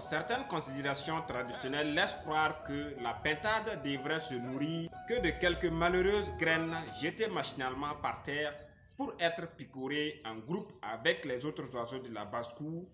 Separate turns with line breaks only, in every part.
Certaines considérations traditionnelles laissent croire que la pintade devrait se nourrir que de quelques malheureuses graines jetées machinalement par terre pour être picorées en groupe avec les autres oiseaux de la basse-cour,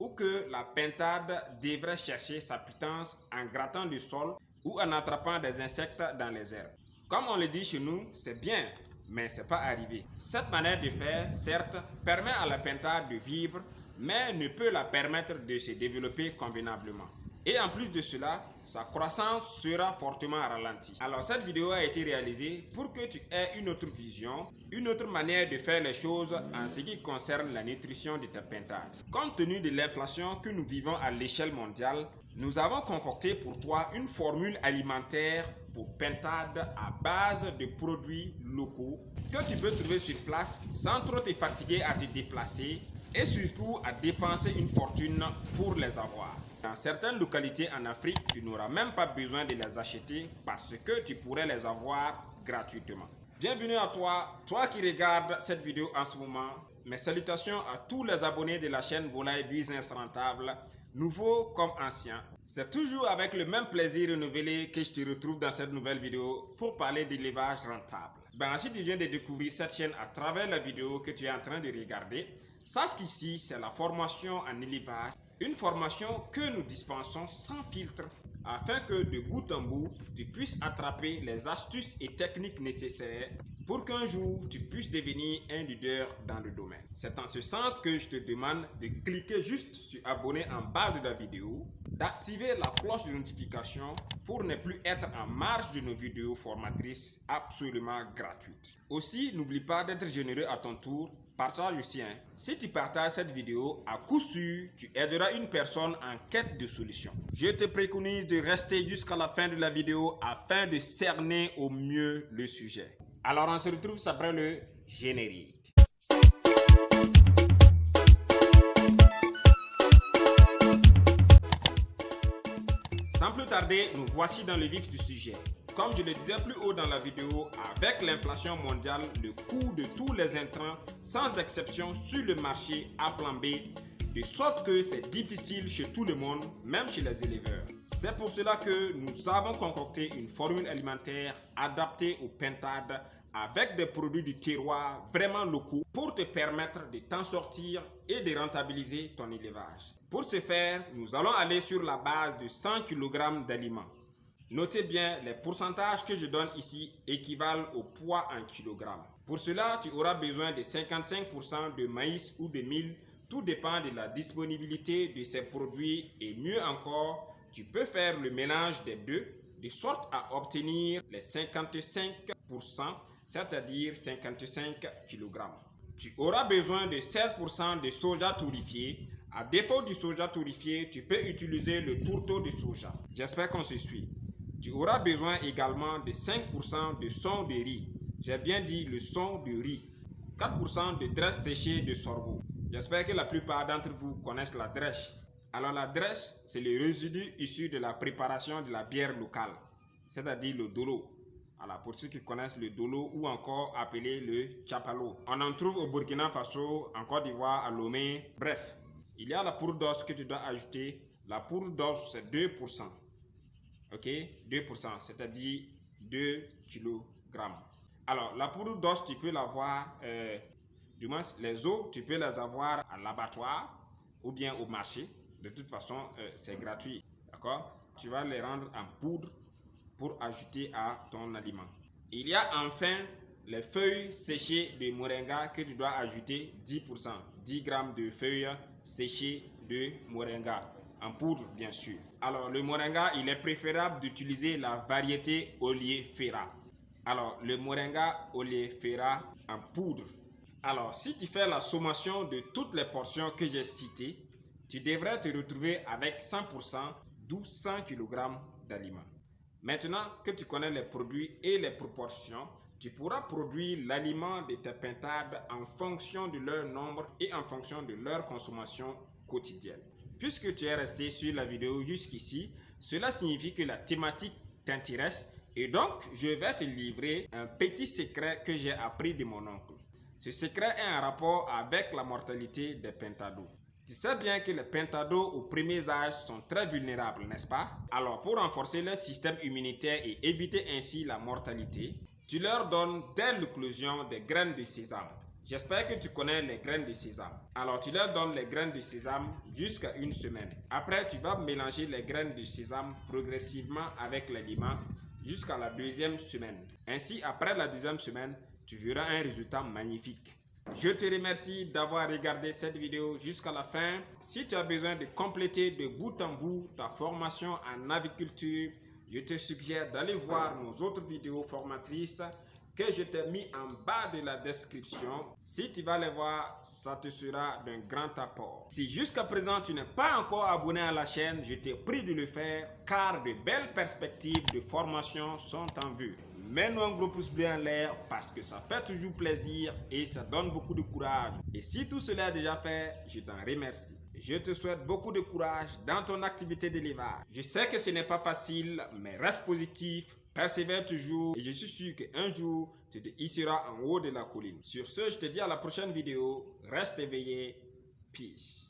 ou que la pintade devrait chercher sa pitance en grattant le sol ou en attrapant des insectes dans les herbes. Comme on le dit chez nous, c'est bien, mais c'est pas arrivé. Cette manière de faire, certes, permet à la pintade de vivre, mais ne peut la permettre de se développer convenablement. Et en plus de cela, sa croissance sera fortement ralentie. Alors cette vidéo a été réalisée pour que tu aies une autre vision, une autre manière de faire les choses en ce qui concerne la nutrition de ta pintade. Compte tenu de l'inflation que nous vivons à l'échelle mondiale, nous avons concocté pour toi une formule alimentaire pour pintade à base de produits locaux que tu peux trouver sur place sans trop te fatiguer à te déplacer et surtout à dépenser une fortune pour les avoir. Dans certaines localités en Afrique, tu n'auras même pas besoin de les acheter parce que tu pourrais les avoir gratuitement. Bienvenue à toi, toi qui regardes cette vidéo en ce moment. Mes salutations à tous les abonnés de la chaîne Volaille Business Rentable, nouveaux comme anciens. C'est toujours avec le même plaisir renouvelé que je te retrouve dans cette nouvelle vidéo pour parler d'élevage rentable. Si tu viens de découvrir cette chaîne à travers la vidéo que tu es en train de regarder, sache qu'ici c'est la formation en élevage, une formation que nous dispensons sans filtre afin que de bout en bout, tu puisses attraper les astuces et techniques nécessaires pour qu'un jour, tu puisses devenir un leader dans le domaine. C'est en ce sens que je te demande de cliquer juste sur abonner en bas de la vidéo, d'activer la cloche de notification pour ne plus être en marge de nos vidéos formatrices absolument gratuites. Aussi, n'oublie pas d'être généreux à ton tour. Partage aussi. Si tu partages cette vidéo, à coup sûr, tu aideras une personne en quête de solution. Je te préconise de rester jusqu'à la fin de la vidéo afin de cerner au mieux le sujet. Alors on se retrouve après le générique. Sans plus tarder, nous voici dans le vif du sujet. Comme je le disais plus haut dans la vidéo, avec l'inflation mondiale, le coût de tous les intrants, sans exception sur le marché, a flambé, de sorte que c'est difficile chez tout le monde, même chez les éleveurs. C'est pour cela que nous avons concocté une formule alimentaire adaptée aux pintades avec des produits du terroir vraiment locaux pour te permettre de t'en sortir et de rentabiliser ton élevage. Pour ce faire, nous allons aller sur la base de 100 kg d'aliments. Notez bien, les pourcentages que je donne ici équivalent au poids en kilogrammes. Pour cela, tu auras besoin de 55% de maïs ou de mil. Tout dépend de la disponibilité de ces produits et mieux encore, tu peux faire le mélange des deux de sorte à obtenir les 55%, c'est-à-dire 55 kg. Tu auras besoin de 16% de soja torréfié. À défaut du soja torréfié, tu peux utiliser le tourteau de soja. J'espère qu'on se suit. Tu auras besoin également de 5% de son de riz. J'ai bien dit le son de riz. 4% de drèche séchée de sorgho. J'espère que la plupart d'entre vous connaissent la drèche. Alors la drèche, c'est le résidu issu de la préparation de la bière locale, c'est-à-dire le dolo. Alors pour ceux qui connaissent le dolo ou encore appelé le chapalo. On en trouve au Burkina Faso, en Côte d'Ivoire, à Lomé. Bref, il y a la poudre d'os que tu dois ajouter. La poudre d'os, c'est 2%. Ok, 2%, c'est-à-dire 2 kg. Alors, la poudre d'os, tu peux l'avoir, du moins les os, tu peux les avoir à l'abattoir ou bien au marché. De toute façon, c'est gratuit. D'accord? Tu vas les rendre en poudre pour ajouter à ton aliment. Il y a enfin les feuilles séchées de moringa que tu dois ajouter 10%. 10 g de feuilles séchées de moringa. En poudre, bien sûr. Alors, le moringa, il est préférable d'utiliser la variété Oleifera. Alors, le moringa Oleifera en poudre. Alors, si tu fais la sommation de toutes les portions que j'ai citées, tu devrais te retrouver avec 100%, d'où 100 kg d'aliments. Maintenant que tu connais les produits et les proportions, tu pourras produire l'aliment de tes pintades en fonction de leur nombre et en fonction de leur consommation quotidienne. Puisque tu es resté sur la vidéo jusqu'ici, cela signifie que la thématique t'intéresse et donc je vais te livrer un petit secret que j'ai appris de mon oncle. Ce secret est en rapport avec la mortalité des pintados. Tu sais bien que les pentados aux premiers âges sont très vulnérables, n'est-ce pas? Alors pour renforcer leur système immunitaire et éviter ainsi la mortalité, tu leur donnes dès l'éclosion des graines de sésame. J'espère que tu connais les graines de sésame. Alors tu leur donnes les graines de sésame jusqu'à une semaine. Après tu vas mélanger les graines de sésame progressivement avec les limons jusqu'à la deuxième semaine. Ainsi après la deuxième semaine, tu verras un résultat magnifique. Je te remercie d'avoir regardé cette vidéo jusqu'à la fin. Si tu as besoin de compléter de bout en bout ta formation en aviculture, je te suggère d'aller voir nos autres vidéos formatrices que je t'ai mis en bas de la description. Si tu vas les voir, ça te sera d'un grand apport. Si jusqu'à présent tu n'es pas encore abonné à la chaîne, je te prie de le faire car de belles perspectives de formation sont en vue. Mets-nous un gros pouce bleu en l'air parce que ça fait toujours plaisir et ça donne beaucoup de courage. Et si tout cela est déjà fait, je t'en remercie. Je te souhaite beaucoup de courage dans ton activité d'élevage. Je sais que ce n'est pas facile, mais reste positif, persévère toujours et je suis sûr qu'un jour, tu te hisseras en haut de la colline. Sur ce, je te dis à la prochaine vidéo. Reste éveillé. Peace.